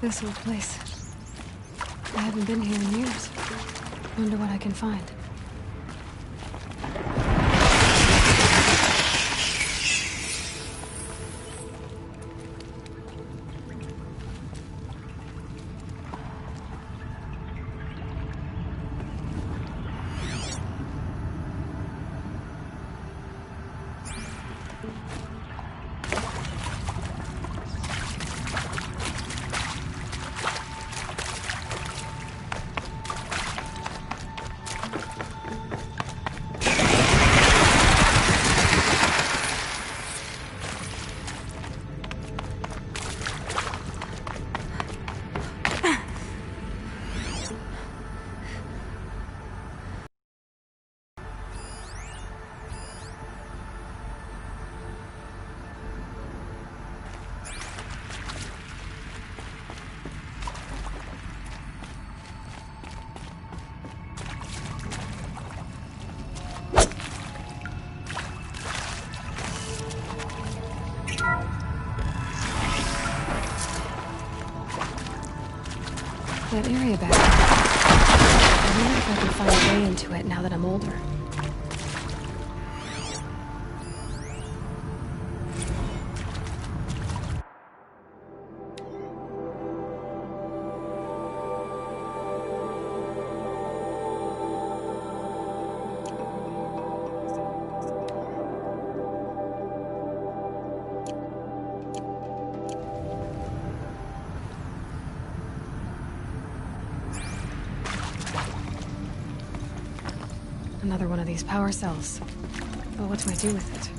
This old place. I haven't been here in years. Wonder what I can find. That area back there. I wonder if I can find a way into it now that I'm older. Another one of these power cells. But what do I do with it?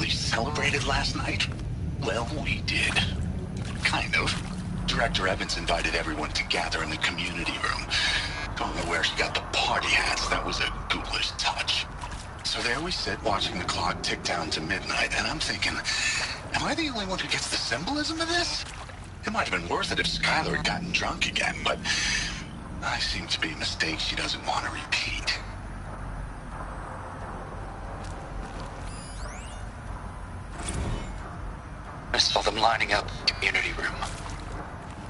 Celebrated last night? Well, we did. Kind of. Director Evans invited everyone to gather in the community room. Don't know where she got the party hats. That was a ghoulish touch. So there we sit, watching the clock tick down to midnight, and I'm thinking, am I the only one who gets the symbolism of this? It might have been worth it if Skylar had gotten drunk again, but I seem to be a mistake she doesn't want to repeat. I saw them lining up in the community room.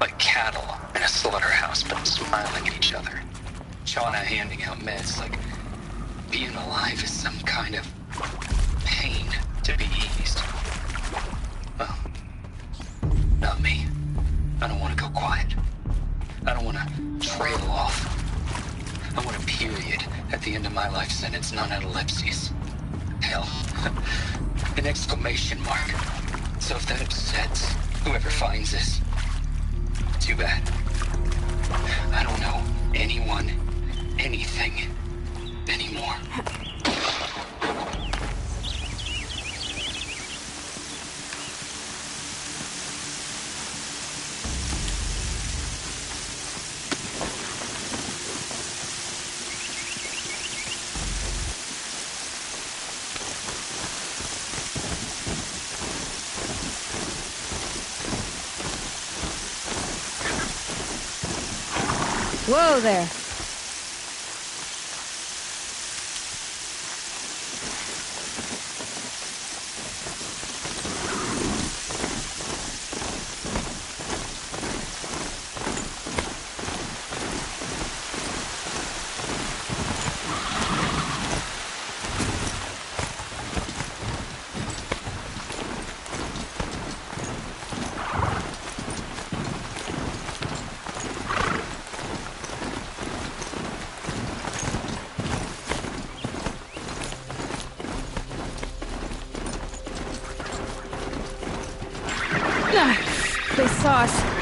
Like cattle in a slaughterhouse, but smiling at each other. Shauna handing out meds like being alive is some kind of pain to be eased. Well, not me. I don't want to go quiet. I don't want to trail off. I want a period at the end of my life sentence, none out of ellipses. Hell, an exclamation mark. So if that upsets whoever finds this, too bad. I don't know anyone, anything, anymore. Whoa there! They saw us.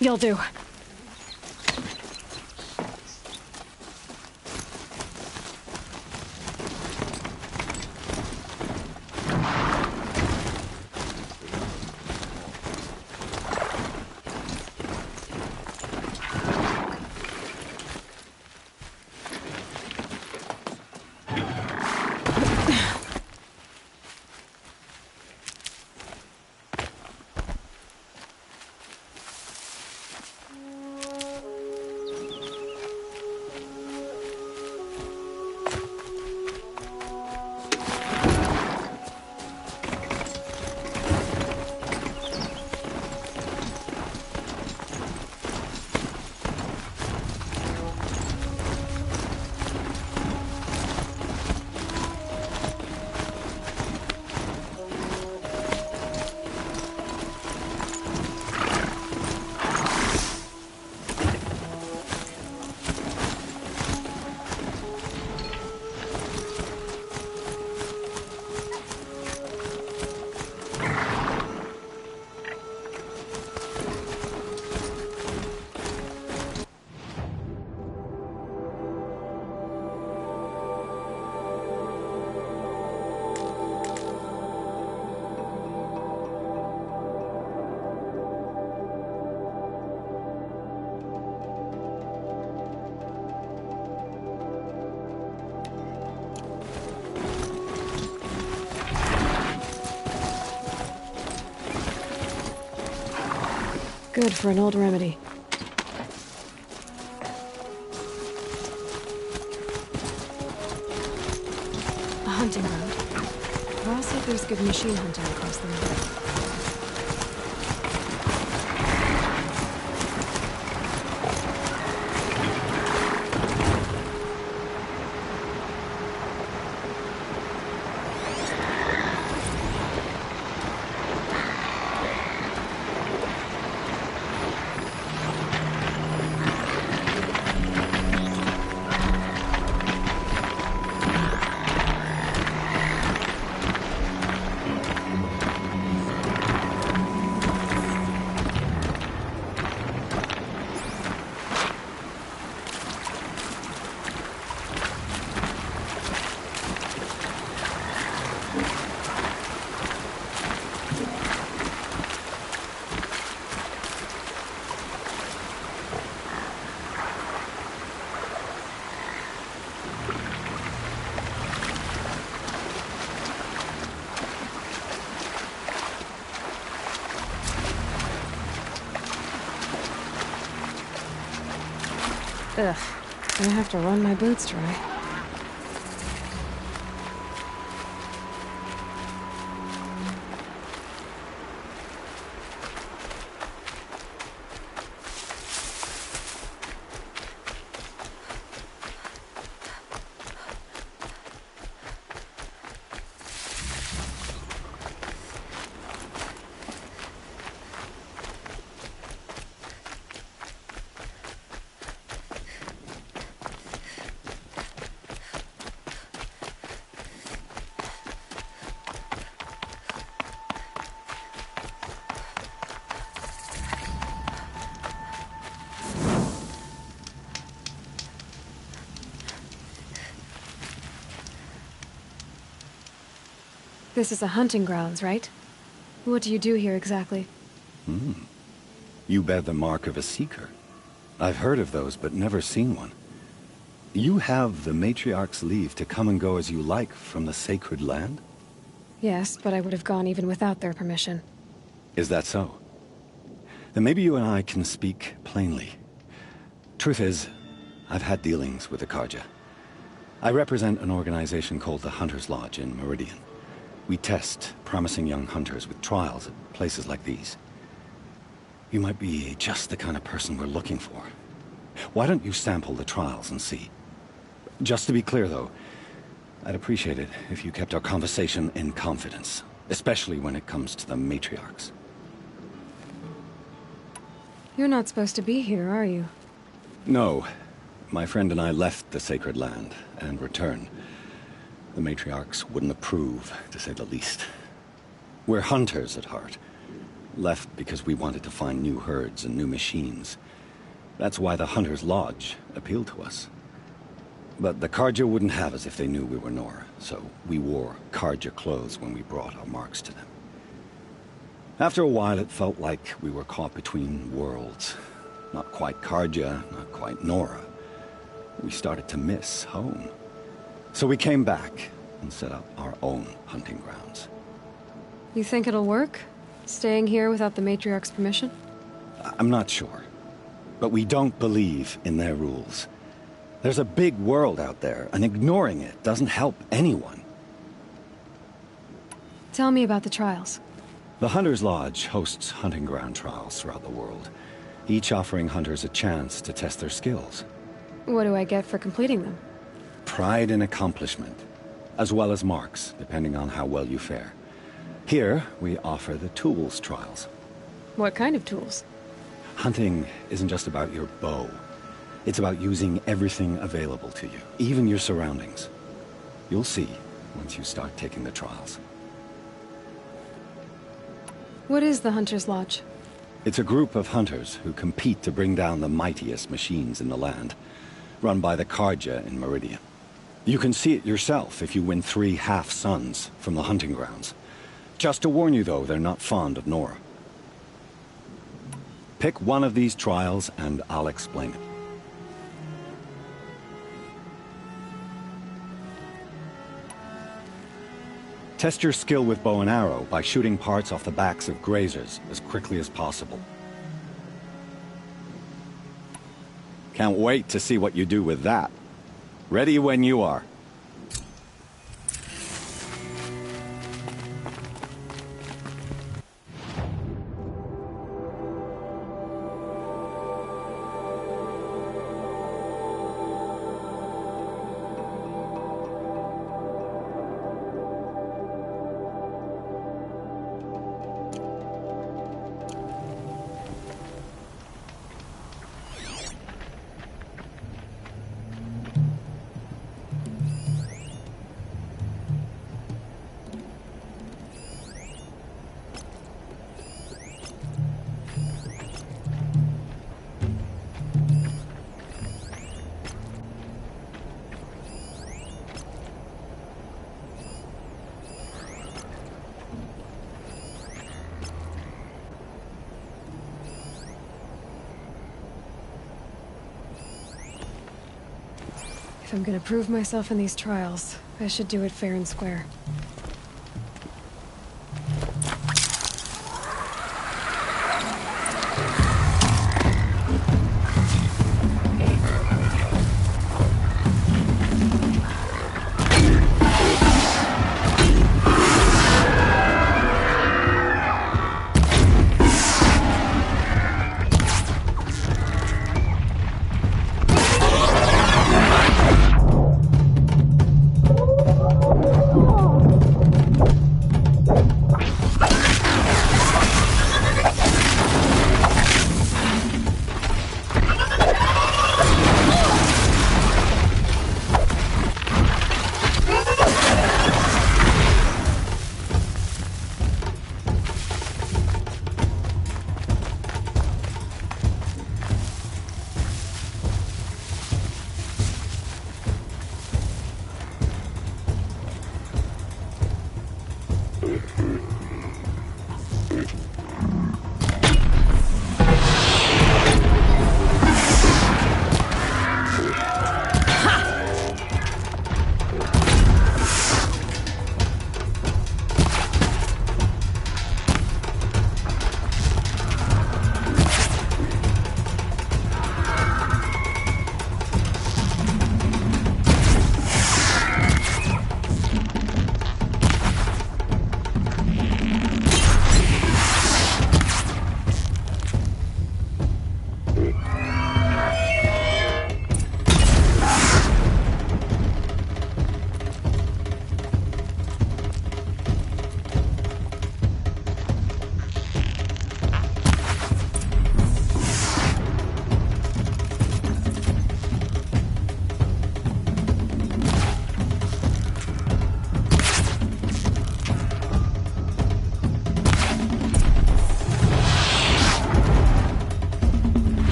You'll do. Good for an old remedy. A hunting road. I'll see if there's good machine hunting across the road. Ugh, gonna have to run my boots dry. This is a hunting grounds, right? What do you do here exactly? You bear the mark of a seeker. I've heard of those, but never seen one. You have the matriarch's leave to come and go as you like from the sacred land? Yes, but I would have gone even without their permission. Is that so? Then maybe you and I can speak plainly. Truth is, I've had dealings with the Karja. I represent an organization called the Hunter's Lodge in Meridian. We test promising young hunters with trials at places like these. You might be just the kind of person we're looking for. Why don't you sample the trials and see? Just to be clear, though, I'd appreciate it if you kept our conversation in confidence, especially when it comes to the matriarchs. You're not supposed to be here, are you? No. My friend and I left the sacred land and returned. The matriarchs wouldn't approve, to say the least. We're hunters at heart. Left because we wanted to find new herds and new machines. That's why the Hunter's Lodge appealed to us. But the Karja wouldn't have us if they knew we were Nora, so we wore Karja clothes when we brought our marks to them. After a while, it felt like we were caught between worlds. Not quite Karja, not quite Nora. We started to miss home. So we came back and set up our own hunting grounds. You think it'll work? Staying here without the matriarch's permission? I'm not sure. But we don't believe in their rules. There's a big world out there, and ignoring it doesn't help anyone. Tell me about the trials. The Hunter's Lodge hosts hunting ground trials throughout the world, each offering hunters a chance to test their skills. What do I get for completing them? Pride in accomplishment, as well as marks, depending on how well you fare. Here, we offer the tools trials. What kind of tools? Hunting isn't just about your bow. It's about using everything available to you, even your surroundings. You'll see once you start taking the trials. What is the Hunter's Lodge? It's a group of hunters who compete to bring down the mightiest machines in the land, run by the Karja in Meridian. You can see it yourself if you win 3 half-suns from the hunting grounds. Just to warn you, though, they're not fond of Nora. Pick one of these trials, and I'll explain it. Test your skill with bow and arrow by shooting parts off the backs of grazers as quickly as possible. Can't wait to see what you do with that. Ready when you are. If I'm gonna prove myself in these trials, I should do it fair and square. Oh!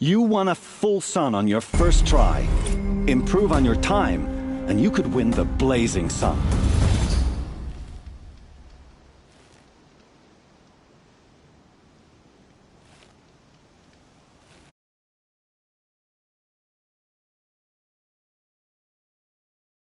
You won a full sun on your first try. Improve on your time, and you could win the Blazing Sun.